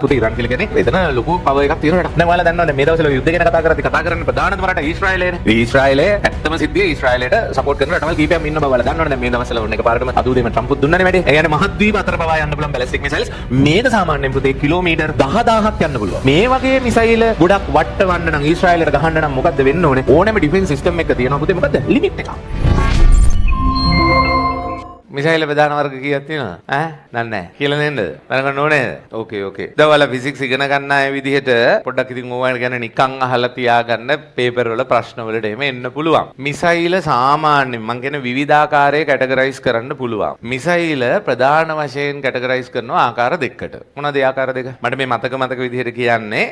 පුතේ ඉරන් කියලා කියන්නේ එතන ලොකු පවර් එකක් තියෙන රටක්. දැන් ඔයාලා දන්නවද මේ දවස්වල යුද්ධ ගැන කතා කරන්නේ ප්‍රධානම රට ඊශ්‍රායලයනේ. ඊශ්‍රායලය ඇත්තම සිද්ධිය ඊශ්‍රායලයට සපෝට් කරන රටවල් කීපයක් ඉන්න බව ඔයාලා දන්නවනේ. දැන් මේ දවස්වල ඔන්න එකපාරටම අදූදේම ට්‍රම්ප් දුන්නනේ වැඩේ. ඒ කියන්නේ මහද්වීප අතර පවා යන්න පුළුවන් බැලිස්ටික් මිසයිල්ස්. මේක සාමාන්‍යයෙන් පුතේ කිලෝමීටර් 10000ක් යන්න පුළුවන්. මේ වගේ මිසයිල් ගොඩක් වට්ටවන්න නම් ඊශ්‍රායලයට ගහන්න නම් මොකද්ද වෙන්න ඕනේ? ඕනෑම ඩිෆෙන්ස් සිස්ටම් එකක තියෙනවා පුතේ මොකද්ද? ලිමිට් එකක්. මිසයිල් ප්‍රධාන වර්ග කීයක් තියෙනවද? දන්නේ නැහැ. කියලා නේද? බලන්න ඕනේද? ඕකේ. දැන් ඔයාලා ෆිසික්ස් ඉගෙන ගන්න අය විදිහට පොඩ්ඩක් ඉතින් ඕවා ගැන නිකන් අහලා තියාගන්න පේපර් වල ප්‍රශ්න වලට එහෙම එන්න පුළුවන්. මිසයිල් සාමාන්‍යයෙන් මම කියන විවිධාකාරයේ කැටගරයිස් කරන්න පුළුවන්. මිසයිල් ප්‍රධාන වශයෙන් කැටගරයිස් කරනවා ආකාර දෙකකට. මොනවද ඒ ආකාර දෙක? මට මේ මතක විදිහට කියන්නේ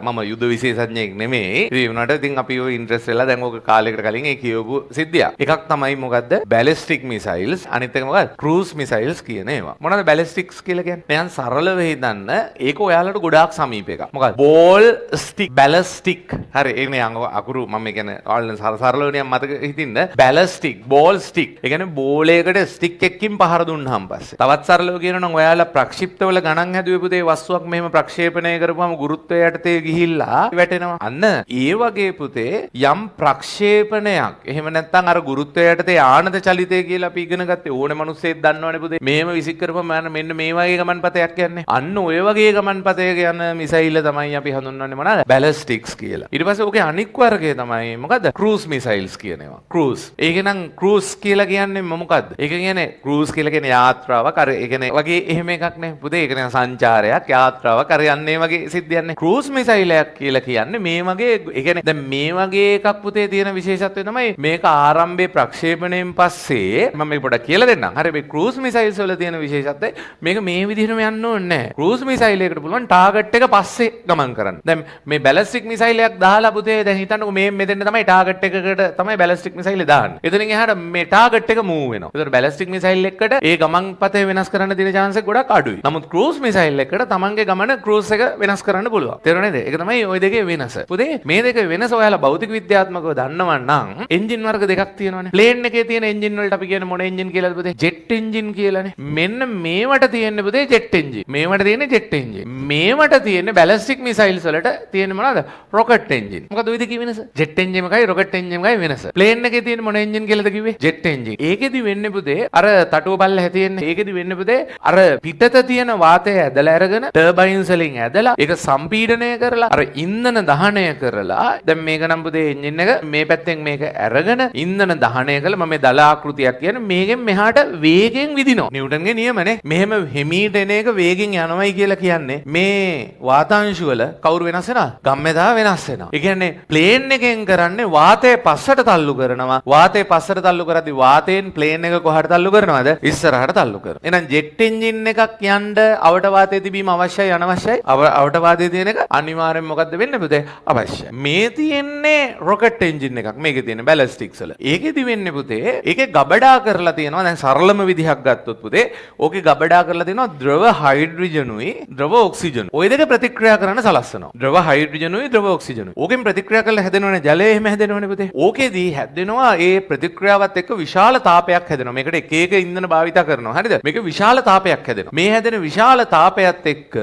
මම යුද්ධ විශේෂඥයෙක් නෙමෙයි. ඒ වුණාට ඉතින් අපි ඔය ඉන්ට්‍රස්ට් වෙලා දැන් ඕක කාලයකට කලින් ඒ කියවපු සිද්ධියක්. එකක් තමයි මොකද්ද? බැලිස්ටික් මිසයිල්ස්. අනිත් මොකද ක්‍රූස් මිසයිල්ස් කියන ඒවා. මොනවද බැලිස්ටික්ස් කියලා කියන්නේ? මෙයන් සරලව හිතන්න ඒක ඔයාලට ගොඩාක් සමීප එකක්. මොකද බෝල් ස්ටික් බැලිස්ටික්. හරි ඒ කියන්නේ අකුරු මම කියන්නේ ඔයාලට සරලව නියම් මතක හිතින්න බැලිස්ටික් බෝල් ස්ටික්. ඒ කියන්නේ බෝලයකට ස්ටික් එකකින් පහර දුන්නාන් පස්සේ. තවත් සරලව කියනවා නම් ඔයාලා ප්‍රක්ෂිප්තවල ගණන් හැදුවේ පුතේ වස්තුවක් මෙහෙම ප්‍රක්ෂේපණය කරපුවම ගුරුත්වය යටතේ ගිහිල්ලා වැටෙනවා. අන්න ඒ වගේ පුතේ යම් ප්‍රක්ෂේපණයක් එහෙම නැත්නම් අර ගුරුත්වය යටතේ ආනත චලිතය කියලා අපි ඉගෙන ගත්තේ ඕනේ මිනිස්සෙක් දන්නවනේ පුතේ. මෙහෙම විසික් කරපුවම මෙන්න මේ වගේ ගමන්පතයක් යන්නේ. අන්න ඔය වගේ ගමන්පතයක යන මිසයිල් තමයි අපි හඳුන්වන්නේ මොනවාද? බැලිස්ටික්ස් කියලා. ඊට පස්සේ ඔකේ අනික් වර්ගය තමයි මොකද්ද? ක්‍රූස් මිසයිල්ස් කියන ඒවා. ක්‍රූස්. ඒක නම් ක්‍රූස් කියලා කියන්නේ මොකද්ද? ඒක කියන්නේ ක්‍රූස් කියලා කියන්නේ යාත්‍රාවක්. අර ඒ කියන්නේ වගේ එහෙම එකක් නේ පුතේ. ඒක නේ සංචාරයක් යාත්‍රාවක්. අර යන්නේ වගේ සිද්ධියක් නේ. ක්‍රූස් මිසයිලයක් කියලා කියන්නේ මේ වගේ ඒ කියන්නේ දැන් මේ වගේ එකක් පුතේ තියෙන විශේෂත්වය තමයි මේක ආරම්භයේ ප්‍රක්ෂේපණයෙන් පස්සේ මම මේක පොඩ්ඩක් කියලා දෙන්නම්. හරි මේ ක්‍රූස් මිසයිල්ස් වල තියෙන විශේෂත්වය මේක මේ විදිහටම යන්න ඕනේ නැහැ. ක්‍රූස් මිසයිල් එකකට පුළුවන් ටාගට් එක පස්සේ ගමන් කරන්න. දැන් මේ බැලිස්ටික් මිසයිල් එකක් දාලා පුතේ දැන් හිතන්නකෝ මේ මෙතෙන් තමයි ටාගට් එකකට තමයි බැලිස්ටික් මිසයිල් දාන්නේ. එතනින් එහාට මේ ටාගට් එක මූව් වෙනවා. ඒතර බැලිස්ටික් මිසයිල් එකකට ඒ ගමන් පතේ වෙනස් කරන්න තියෙන chance එක ගොඩක් අඩුයි. නමුත් ක්‍රූස් මිසයිල් එකකට තමන්ගේ ගමන ක්‍රූස් එක වෙනස් කරන්න පුළුවන්. තේරුණා නේද? ඒක තමයි ওই දෙකේ වෙනස. පුතේ මේ දෙකේ වෙනස ඔයාලා භෞතික විද්‍යාත්මකව දන්නවා නම් එන්ජින් වර්ග දෙකක් තියෙනවානේ. ප්ලේන් එකේ තියෙන එන්ජින් වලට අපි කියන්නේ මොන එන්ජින් කියලාද පුතේ? ජෙට් එන්ජින් කියලානේ. මෙන්න මේවට තියෙන්නේ පුතේ ජෙට් එන්ජින්. මේවට තියෙන්නේ ජෙට් එන්ජින්. මේවට තියෙන්නේ බැලිස්ටික් මිසයිල්ස් වලට තියෙන්නේ මොනවද? Rocket engine. මොකද ওই දෙකේ වෙනස? ජෙට් එන්ජින් එකයි රොකට් එන්ජින් එකයි වෙනස. ප්ලේන් එකේ තියෙන මොන එන්ජින් කියලාද කිව්වේ? Jet engine. ඒකෙදි වෙන්නේ පුතේ අර තටුව බල්ල හැතියෙන්නේ. ඒකෙදි වෙන්නේ පුතේ අර පිටත තියෙන වාතය ඇදලා අරගෙන ටර්බයින්ස් වලින් ඇදලා ඒක සම්පීඩනය කරලා අර ඉන්ධන දහනය කරලා දැන් මේක නම් පුතේ එන්ජින් එක මේ පැත්තෙන් මේක අරගෙන ඉන්ධන දහනය කළා මම මේ දල ආකෘතියක් කියන්නේ මේකෙන් මෙහාට වේගෙන් විදිනවා. නිව්ටන්ගේ නියමනේ. මෙහෙම හිමීට එන එක වේගෙන් යනවයි කියලා කියන්නේ මේ වාතාංශු වල කවුරු වෙනස් වෙනවද? ගම්මෙදා වෙනස් වෙනවා. ඒ කියන්නේ ප්ලේන් එකෙන් කරන්නේ වාතය පස්සට තල්ලු කරනවා. වාතය පස්සට තල්ලු කරද්දී වාතයෙන් ප්ලේන් එක කොහාට තල්ලු කරනවද? ඉස්සරහට තල්ලු කරනවා. එහෙනම් ජෙට් එන්ජින් එකක් යන්න අවට වාතය තිබීම අවශ්‍යයි අනවශ්‍යයි? අවට වාතය තියෙන එක අනිවාර්යෙන් මොකද්ද වෙන්නේ පුතේ? අවශ්‍යයි. මේ තියෙන්නේ රොකට් එන්ජින් එකක්. මේකේ තියෙන බැලිස්ටික්ස් වල. ඒකෙදි වෙන්නේ පුතේ ඒකේ ගබඩා කරලා තියෙනවා. දැන් සරලම විදිහක් ගත්තොත් පුතේ ඕකේ ගබඩා කරලා තියෙනවා ද්‍රව හයිඩ්‍රජනුයි ද්‍රව ඔක්සිජන්. ওই දෙක ප්‍රතික්‍රියා කරන්න සලස්සනවා. ද්‍රව හයිඩ්‍රජනුයි ද්‍රව ඔක්සිජනුයි. ඕකෙන් ප්‍රතික්‍රියා කරලා හැදෙනවනේ ජලය එහෙම හැදෙනවනේ පුතේ. ඕකේදී හැදෙනවා ඒ ප්‍රතික්‍රියාවත් එක්ක විශාල තාපයක් හැදෙනවා. මේකට එක එක ඉන්ධන භාවිත කරනවා. හරිද? මේක විශාල තාපයක් හැදෙනවා. මේ හැදෙන විශාල තාපයත් එක්ක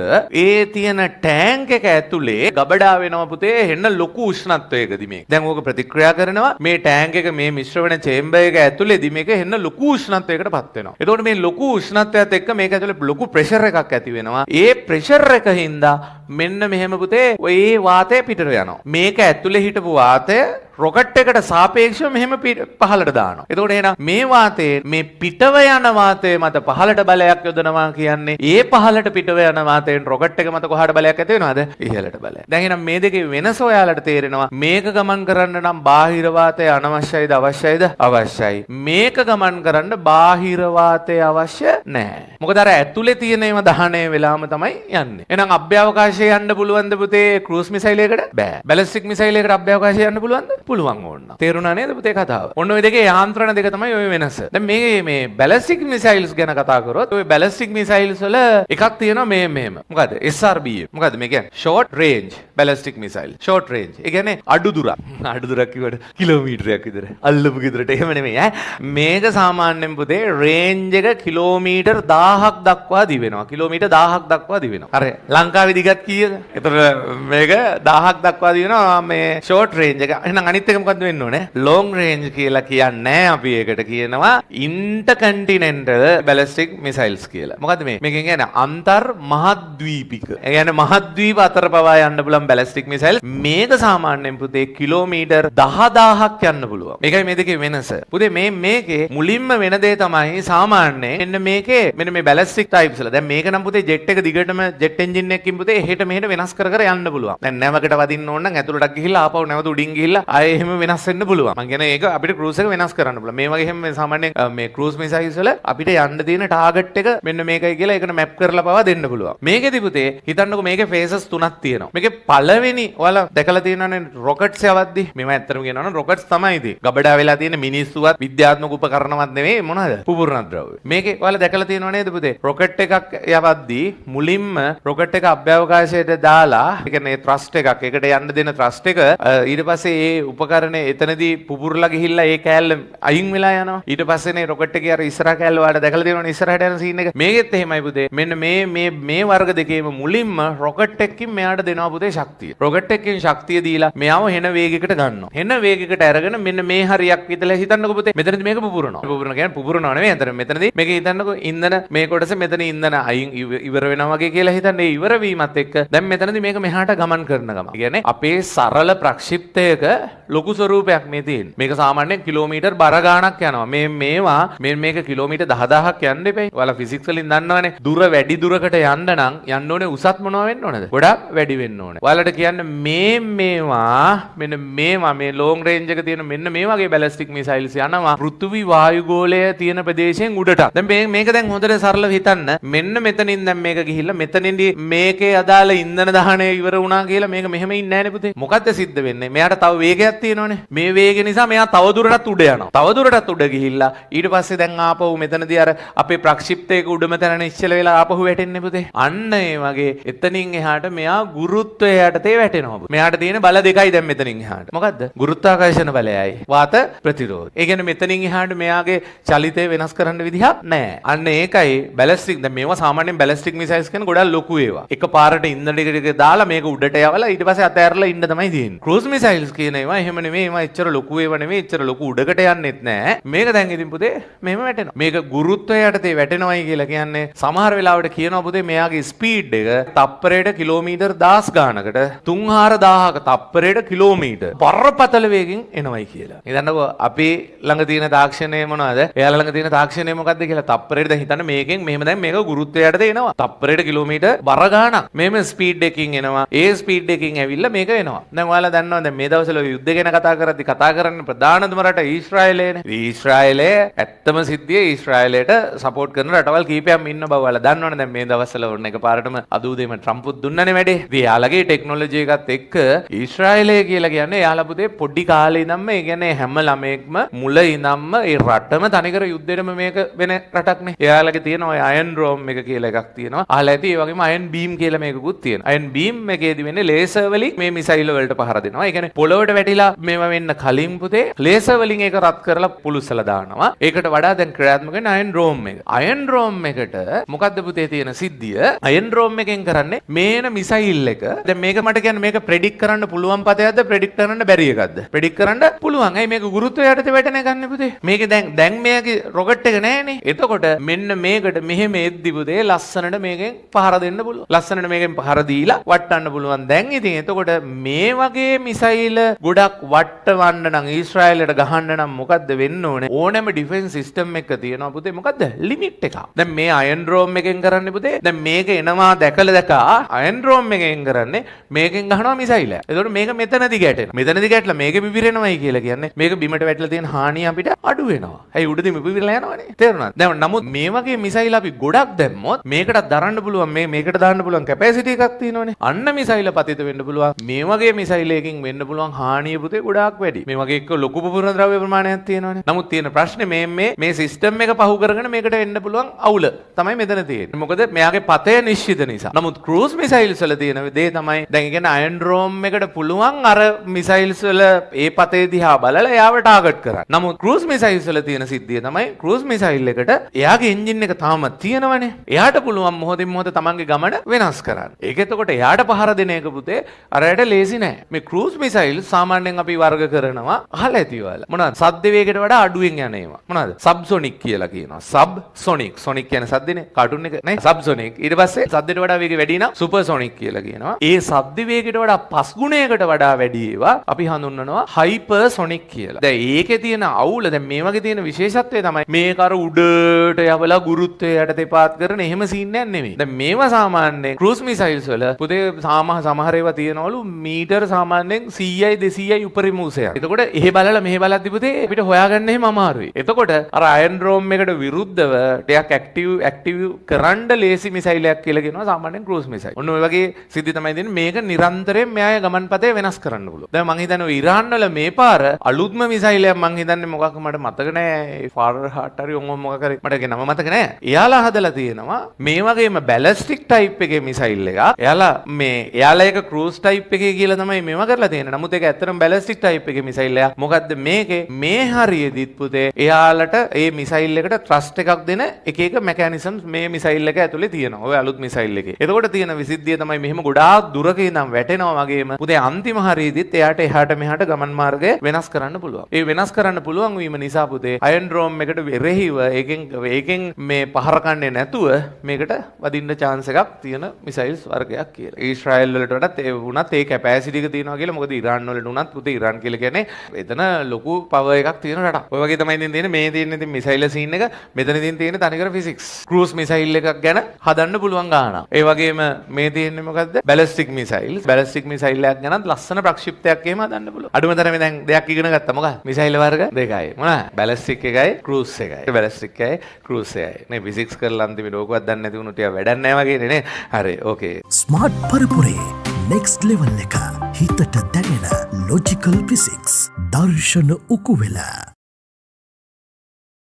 ඒ තියෙන ටැංක් එක ඇතුලේ ගබඩා වෙනවා පුතේ හෙන්න ලොකු උෂ්ණත්වයකදී මේක. දැන් ඕක ප්‍රතික්‍රියා කරනවා මේ ටැංක් එක මේ මිශ්‍රවන චේම්බර් එක ඇතුලේදී මේක හෙන්න ලොකු උෂ්ණත්වයකට පත් වෙනවා. එතකොට මේ ලොකු උෂ්ණත්වයත් එක්ක මේක ඇතුලේ ලොකු ප්‍රෙෂර් එකක් ඇති වෙනවා. ඒ ප්‍රෙෂර් එක හින්දා මෙන්න මෙහෙම පුතේ ඔය වාතය පිටට යනවා. මේක ඇතුලේ හිටපු වාතය රොකට් එකට සාපේක්ෂව මෙහෙම පහළට දානවා. එතකොට එහෙනම් මේ වාතයේ මේ පිටව යන වාතය මත පහළට බලයක් යොදනවා කියන්නේ ඒ පහළට පිටව යන වාතයෙන් රොකට් එක මත කොහාට බලයක් ඇති වෙනවද? ඉහළට බලය. දැන් එහෙනම් මේ දෙකේ වෙනස ඔයාලට තේරෙනවා. මේක ගමන් කරන්න නම් බාහිර වාතය අනවශ්‍යයිද අවශ්‍යයිද? අවශ්‍යයි. මේක ගමන් කරන්න බාහිර වාතය අවශ්‍ය නැහැ. මොකද අර ඇතුලේ තියෙන ඒවා දහනය වෙලාම තමයි යන්නේ. එහෙනම් අභ්‍යවකාශයේ යන්න පුළුවන්ද පුතේ ක්‍රූස් මිසයිල් එකකට? බෑ. බැලිස්ටික් මිසයිල් එකකට අභ්‍යවකාශයේ යන්න පුළුවන්ද? පුළුවන් ඕන්න. තේරුණා නේද පුතේ කතාව? ඔන්න ඔය දෙකේ යාන්ත්‍රණ දෙක තමයි ඔය වෙනස. දැන් මේ බැලිස්ටික් මිසයිල්ස් ගැන කතා කරොත් ඔය බැලිස්ටික් මිසයිල්ස් වල එකක් තියෙනවා මෙහෙම. මොකද SRBM. මොකද මේ කියන්නේ short range ballistic missile. Short range. ඒ කියන්නේ අඩු දුරක්. අඩු දුරක් කිව්වට කිලෝමීටරයක් විතර. අල්ලපු ගෙදරට එහෙම නෙමෙයි ඈ. මේක සාමාන්‍යයෙන් පුතේ රේන්ජ් එක කිලෝමීටර් 1000ක් දක්වා දිවෙනවා. කිලෝමීටර් 1000ක් දක්වා දිවෙනවා. හරි. ලංකාවේ දිගත් කීයද? ඒතර මේක 1000ක් දක්වා දිවෙනවා මේ ෂෝට් රේන්ජ් එක. එහෙනම් අනිත් එක මොකද්ද වෙන්න ඕනේ? ලොං රේන්ජ් කියලා කියන්නේ අපි ඒකට කියනවා ඉන්ටර්කන්ටිනෙන්ටල් බැලිස්ටික් මිසයිල්ස් කියලා. මොකද්ද මේ? මේකෙන් කියන්නේ අන්තර් මහද්වීපික. ඒ කියන්නේ මහද්වීප අතර පවා යන්න පුළුවන් බැලිස්ටික් මිසයිල්. මේක සාමාන්‍යයෙන් පුතේ කිලෝමීටර් 10000ක් යන්න පුළුවන්. මේකයි මේ දෙකේ වෙනස. පුතේ මේකේ මුලින්ම වෙන දේ තමයි සාමාන්‍යයෙන් මෙන්න මේකේ මෙන්න මේ බැලිස්ටික් ටයිප්ස් වල. දැන් මේක නම් පුතේ ජෙට් එක දිගටම ජෙට් එන්ජින් එකකින් පුතේ එහෙට මෙහෙට වෙනස් කර යන්න පුළුවන්. දැන් නැවකට වදින්න ඕන නම් ඇතුළටක් ගිහිල්ලා ආපහු නැවත උඩින් ගිහිල්ලා ආයෙ එහෙම වෙනස් වෙන්න පුළුවන්. මං කියන්නේ ඒක අපිට ක්‍රූස් එක වෙනස් කරන්න පුළුවන්. මේ වගේ හැම සාමාන්‍යයෙන් මේ ක්‍රූස් මිසයිල්ස් වල අපිට යන්න තියෙන ටාගට් එක මෙන්න මේකයි කියලා ඒකට මැප් කරලා පවා දෙන්න පුළුවන්. මේකෙදි පුතේ හිතන්නකෝ මේකේ ෆේසස් තුනක් තියෙනවා. මේකේ පළවෙනි ඔයාලා දැකලා තියෙනවනේ රොකට්ස් යවද්දි. මේව ඇත්තටම කියනවා නම් රොකට්ස් තමයි ඉතින්. ගබඩා වෙලා තියෙන මිනිස්සුවත් විද්‍යාත්මක උපකරණවත් නෙවෙයි මොනවද? පුපුරණ ද්‍රව්‍ය. මේකේ ඔයාලා දැකලා තියෙනව නේද පුතේ? රොකට් එකක් යවද්දි මුලින්ම රොකට් එක අභ්‍යවකාශයට දාලා ඒ කියන්නේ ත්‍රස්ට් එකක් ඒකට යන්න දෙන ත්‍රස්ට් එක ඊට පස්සේ ඒ උපකරණේ එතනදී පුපුරලා ගිහිල්ලා ඒ කෑල්ල අයින් වෙලා යනවා. ඊට පස්සේනේ රොකට් එකේ අර ඉස්සරහ කෑල්ල ඔයාලා දැකලා තියෙනවනේ ඉස්සරහට යන සීන් එක. මේකෙත් එහෙමයි පුතේ. මෙන්න මේ වර්ග දෙකේම මුලින්ම රොකට් එකකින් මෙයාට දෙනවා පුතේ ශක්තිය. රොකට් එකකින් ශක්තිය දීලා මෙයාව හෙන වේගයකට ගන්නවා. හෙන වේගයකට අරගෙන මෙන්න මේ හරියක් විතලා හිතන්නකෝ පුතේ. මෙතනදී මේක පුපුරනවා. පුපුරන කියන්නේ පුපුරනවා නෙවෙයි. අතන මෙතනදී මේක හිතන්නකෝ ඉන්ධන මේ කොටස මෙතන ඉන්ධන අයින් ඉවර වෙනවා වගේ කියලා හිතන්නේ. ඉවර වීමත් එක්ක දැන් මෙතනදී මේක මෙහාට ගමන් කරන ගම. ඒ කියන්නේ අපේ සරල ප්‍රක්ෂිප්තයක ලොකු ස්වරූපයක් මේ තියෙන. මේක සාමාන්‍යයෙන් කිලෝමීටර් බර ගාණක් යනවා. මේවා මේක කිලෝමීටර් 10000ක් යන්න එපයි. ඔයාලා ෆිසික්ස් වලින් දන්නවනේ. දුර වැඩි දුරකට යන්න නම් යන්න ඕනේ උසත් මොනවා වෙන්න ඕනද? ගොඩක් වැඩි වෙන්න ඕනේ. ඔයාලට කියන්නේ මේවා මේ ලොං රේන්ජ් එක තියෙන මෙන්න මේ වගේ බැලිස්ටික් මිසයිල්ස් යනවා පෘථිවි වායුගෝලය තියෙන ප්‍රදේශයෙන් උඩට. දැන් මේක දැන් හොඳට සරලව හිතන්න. මෙන්න මෙතනින් දැන් මේක ගිහිල්ලා මෙතනින්දී මේකේ අදාළ ඉන්ධන දහනය ඉවර වුණා කියලා මේක මෙහෙම ඉන්නේ නැහැ නේ පුතේ. මොකද්ද සිද්ධ වෙන්නේ? මෙයාට තව වේගයක් තියෙනවනේ. මේ වේගය නිසා මෙයා තව දුරටත් උඩ යනවා. තව දුරටත් උඩ ගිහිල්ලා ඊට පස්සේ දැන් ආපහු මෙතනදී අර අපේ ප්‍රක්ෂිප්තයක උඩම තැන ඉස්සෙල වෙලා ආපහු වැටෙන්නේ පුතේ. අන්න ඒ වගේ එතනින් එහාට මෙයා ගුරුත්වය යටතේ වැටෙනවා. මෙයාට තියෙන බල දෙකයි දැන් මෙතනින් එහාට. මොකද්ද? ගුරුත්වාකර්ෂණ බලයයි වාත ප්‍රතිරෝධය. ඒ කියන්නේ මෙතනින් එහාට මෙයාගේ චලිතය වෙනස් කරන්න විදිහක් නැහැ. අන්න ඒකයි බැලිස්ටික්. දැන් මේවා සාමාන්‍යයෙන් බැලිස්ටික් මිසයිල්ස් කියන ගොඩක් ලොකු ඒවා. එක පාරට ඉන්ධන ටික දාලා මේක උඩට යවලා ඊට පස්සේ අතෑරලා ඉන්න තමයි තියෙන්නේ. ක්‍රූස් මිසයිල්ස් කියන ඒවා එහෙම නෙමෙයි. ඒවා එච්චර ලොකු ඒවා නෙමෙයි. එච්චර ලොකු උඩකට යන්නෙත් නැහැ. මේක දැන් ඉතින් පුතේ මෙහෙම වැටෙනවා. මේක ගුරුත්වය යටතේ වැටෙනවයි කියලා කියන්නේ සමහර වෙලාවට කියනවා පුතේ මෙයාගේ ස්පීඩ් එක තප්පරයට කිලෝමීටර් 10 ගානකට 3000ක තප්පරයට කිලෝමීටර් බරපතල වේගෙන් එනවයි කියලා. ඉතින්කෝ අපි ළඟ තියෙන තාක්ෂණය මොනවද? එයාලා ළඟ තියෙන තාක්ෂණය මොකද්ද කියලා තප්පරයට දැන් හිතන්න මේකෙන් මෙහෙම දැන් මේක ගුරුත්වය යටතේ එනවා. තප්පරයට කිලෝමීටර් බර ගානක්. මෙහෙම ස්පීඩ් එකකින් එනවා. ඒ ස්පීඩ් එකකින් ඇවිල්ලා මේක එනවා. දැන් ඔයාලා දන්නවා දැන් මේ දවස්වල යුද්ධ ගැන කතා කරද්දි කතා කරන්නේ ප්‍රධානම රට ඊශ්‍රායලයනේ. ඊශ්‍රායලය ඇත්තම සිද්ධිය ඊශ්‍රායලයට සපෝට් කරන රටවල් කීපයක් ඉන්න බව ඔයාලා දන්නවනේ. දැන් මේ දවස්වල ඔන්න එකපාරටම අදූදේම ට්‍රම්පුත් දුන්නනේ වැඩේ. ඉතින් යාළගේ ටෙක්නොලොජි එකත් එක්ක ඊශ්‍රායලය කියලා කියන්නේ යාලා පුතේ පොඩි කාලේ ඉඳන්ම ඒ කියන්නේ හැම ළමයෙක්ම මුල ඉඳන්ම ඒ රටම තනිකර යුද්ධෙටම මේක වෙන රටක්නේ. එයාලගේ තියෙන ඔය අයන් රෝම් එක කියලා එකක් තියෙනවා. අහලා ඇති ඒ වගේම අයන් බීම් කියලා මේකකුත් තියෙනවා. අයන් බීම් එකේදී වෙන්නේ ලේසර් වලින් මේ මිසයිල් වලට පහර දෙනවා. ඒ කියන්නේ පොළොවට වැටිලා මේවා වෙන්න කලින් පුතේ ලේසර් වලින් ඒක රත් කරලා පුළුස්සලා දානවා. ඒකට වඩා දැන් ක්‍රියාත්මක වෙන අයන් රෝම් එක. අයන් රෝම් එකට මොකද්ද පුතේ තියෙන සිද්ධිය? අයන් රෝම් එකෙන් කරන්නේ මේන මිසයිල් එක. දැන් මේක මට කියන්නේ මේක ප්‍රෙඩික්ට් කරන්න පුළුවන් පතයක්ද ප්‍රෙඩික්ට් කරන්න බැරි එකක්ද? ප්‍රෙඩික්ට් කරන්න පුළුවන්. ඇයි මේක ගුරුත්වය යටතේ වැටෙන එකන්නේ පුතේ? මේකේ දැන් මේකේ රොකට් එක නෑනේ. එතකොට මෙන්න මේකට මෙහෙම එද්දි පුතේ ලස්සනට මේකෙන් පහර දෙන්න පුළුවන්. ලස්සනට මේකෙන් පහර දීලා වටන්න පුළුවන්. දැන් ඉතින් එතකොට මේ වගේ මිසයිල් ගොඩක් වටවන්න නම් ඊශ්‍රායලයට ගහන්න නම් මොකද්ද වෙන්න ඕනේ? ඕනෑම ඩිෆෙන්ස් සිස්ටම් එකක තියෙනවා පුතේ මොකද්ද? ලිමිට් එකක්. දැන් මේ අයන් රෝම් එකෙන් කරන්නේ පුතේ දැන් මේක එනවා දැකලා අයන් රෝම් එකෙන් කරන්නේ මේකෙන් ගහනවා මිසයිල. එතකොට මේක මෙතනදි ගැටෙනවා. මෙතනදි ගැටලා මේක පිපිරෙනවයි කියලා කියන්නේ මේක බිමට වැටලා තියෙන හානිය අපිට අඩු වෙනවා. ඇයි උඩදින් පිපිරලා යනවනේ. තේරුණාද? දැන් නමුත් මේ වගේ මිසයිල් අපි ගොඩක් දැම්මොත් මේකට දරන්න පුළුවන් මේකට දාන්න පුළුවන් කැපැසිටි එකක් තියෙනවනේ. අන්න මිසයිල පතිත වෙන්න පුළුවන්. මේ වගේ මිසයිලයකින් වෙන්න පුළුවන් හානිය පුතේ ගොඩාක් වැඩි. මේ වගේ එක්ක ලොකු පුපුරන ද්‍රව්‍ය ප්‍රමාණයක් තියෙනවානේ. නමුත් තියෙන ප්‍රශ්නේ මේ සිස්ටම් එක පහු කරගෙන මේකට එන්න පුළුවන් අවුල තමයි මෙතන තියෙන්නේ. මොකද මෙයාගේ පතය නිශ්චිත නිසා. නමුත් ක්‍රූස් මිසයිල්ස් වල තියෙන දේ තමයි දැන් කියන්නේ අයන් ඩ්‍රෝම් එකට පුළුවන් අර මිසයිල්ස් වල ඒ පතේ දිහා බලලා එයාව ටාගට් කරන්න. නමුත් ක්‍රූස් මිසයිල්ස් වල තියෙන සිද්ධිය තමයි ක්‍රූස් මිසයිල් එකට එයාගේ එන්ජින් එක තාම තියෙනවනේ. එයාට පුළුවන් මොහොතින් මොහොත තමන්ගේ ගමන වෙනස් කරන්න. ඒක එතකොට එයාට පහර දෙන එක පුතේ අරයට ලේසි නෑ. මේ ක්‍රූස් මිසයිල් සාමාන්‍යයෙන් අපි වර්ග කරනවා අහලා ඇති ඔයාලා. මොනවද? සද්ද වේගයට වඩා අඩුවෙන් යන ඒවා. මොනවද? සබ්සොනික් කියලා කියනවා. සබ්සොනික්. සොනික් කියන්නේ සද්දනේ. කාටුන් එක නේ. සබ්සොනික්. ඊට පස්සේ සද්දයට වඩා වේගය වැඩි නම් සුපර්සොනික් කියලා කියනවා. ඒ සද්ද වේගයට වඩා 5 ගුණයකට වඩා වැඩි ඒවා අපි හඳුන්වනවා හයිපර්සොනික් කියලා. දැන් ඒකේ තියෙන අවුල දැන් මේ වගේ තියෙන විශේෂත්වය තමයි මේක අර උඩට යවලා ගුරුත්වය යටතේ පාත් කරන එහෙම සීන් එකක් නෙමෙයි. දැන් මේවා සාමාන්‍යයෙන් ක්‍රූස් මිසයිල්ස් වල පුතේ සමහර ඒවා තියෙනවලු මීටර් සාමාන්‍යයෙන් 100යි 200යි උපරිම උසයක්. එතකොට එහෙ බලලා මෙහෙ බලද්දි පුතේ අපිට හොයාගන්න එහෙම අමාරුයි. එතකොට අර අයන් ඩ්‍රෝම් එකට විරුද්ධව ටිකක් ඇක්ටිව් කරන්න ලේසි මිසයිලයක් කියලා කියනවා සාමාන්‍යයෙන් ක්‍රූස් මිසයිල්. ඔන්න ඔය වගේ සිද්ධි තමයි දෙන්නේ. මේක නිරන්තරයෙන් මෙයාගේ ගමන්පතේ වෙනස් කරන්න පුළුවන්. දැන් මං හිතන්නේ ඉරාන් වල මේ පාර අලුත්ම මිසයිලයක් මං හිතන්නේ මොකක් මට මතක නෑ. ෆාර්හට් හරි මොකක් හරි මට ඒක නම මතක නෑ. එයාලා හදලා තියෙනවා මේ වගේම බැලිස්ටික් ටයිප් එකේ මිසයිල් එකක්. එයාලා ඒක ක්‍රූස් ටයිප් එකේ කියලා තමයි මේව කරලා තියෙන්නේ. නමුත් ඒක ඇත්තටම බැලිස්ටික් ටයිප් එකේ මිසයිල් එකක්. මොකද්ද මේකේ මේ හරියදිත් පුතේ එයාලට ඒ මිසයිල් එකට ත්‍රස්ට් එකක් දෙන එක මෙකැනිසම්ස් මේ මිසයිල් එක ඇතුලේ තියෙනවා. ඔය අලුත් මිසයිල් එකේ. එතකොට තියෙන විසිද්ධිය තමයි මෙහෙම ගොඩාක් දුරක ඉඳන් වැටෙනවා වගේම පුතේ අන්තිම හරියදිත් එයාට එහාට මෙහාට ගමන් මාර්ගය වෙනස් කරන්න පුළුවන්. ඒ වෙනස් කරන්න පුළුවන් වීම නිසා පුතේ අයන් ඩ්‍රෝම් එකට එරෙහිව ඒකෙන් මේ පහර කන්නේ නැතුව මේකට වදින්න chance එකක් තියෙන මිසයිල්ස් වර්ගයක් කියලා. ඊශ්‍රායෙල් වලට වඩා ඒ වුණත් ඒ කැපැසිටි එක තියෙනවා කියලා. මොකද ඉරාන් වලට උනත් පුතේ ඉරාන් කියලා කියන්නේ එතන ලොකු පවර් එකක් තියෙන රටක්. ඔය වගේ තමයි ඉතින් තියෙන්නේ මේ තියෙන ඉතින් මිසයිල් සීන් එක. මෙතන ඉතින් තියෙන්නේ තනිකර ෆිසික්ස්. ක්‍රූස් මිසයිල් එකක් ගැන හදන්න පුළුවන් ගානක්. ඒ වගේම මේ තියෙන්නේ මොකද්ද? බැලිස්ටික් මිසයිල්ස්. බැලිස්ටික් මිසයිල් එකක් ගැනත් ලස්සන ප්‍රක්ෂිප්තයක් එහෙම හදන්න පුළුවන්. අඩුම තරමේ දැන් දෙයක් ඉගෙන ගත්තා. මොකක්ද? මිසයිල් වර්ග දෙකයි. මොනවාද? බැලිස්ටික් එකයි ක්‍රූස් එකයි. බැලිස්ටික් එකයි ක්‍රූස් එකයි. නේ ෆිසික්ස් කරලා අන්තිමට ඕකවත් දන්නේ නැති වුණොත් ටික වැඩක් නැහැ වගේනේ නේ. හරි. ඕකේ. ස්මාර්ට් පරපුරේ නෙක්ස්ට් ලෙවල් එක හිතට දැනෙන ලොජිකල් ෆිසික්ස් දර්ශන උකුවෙලා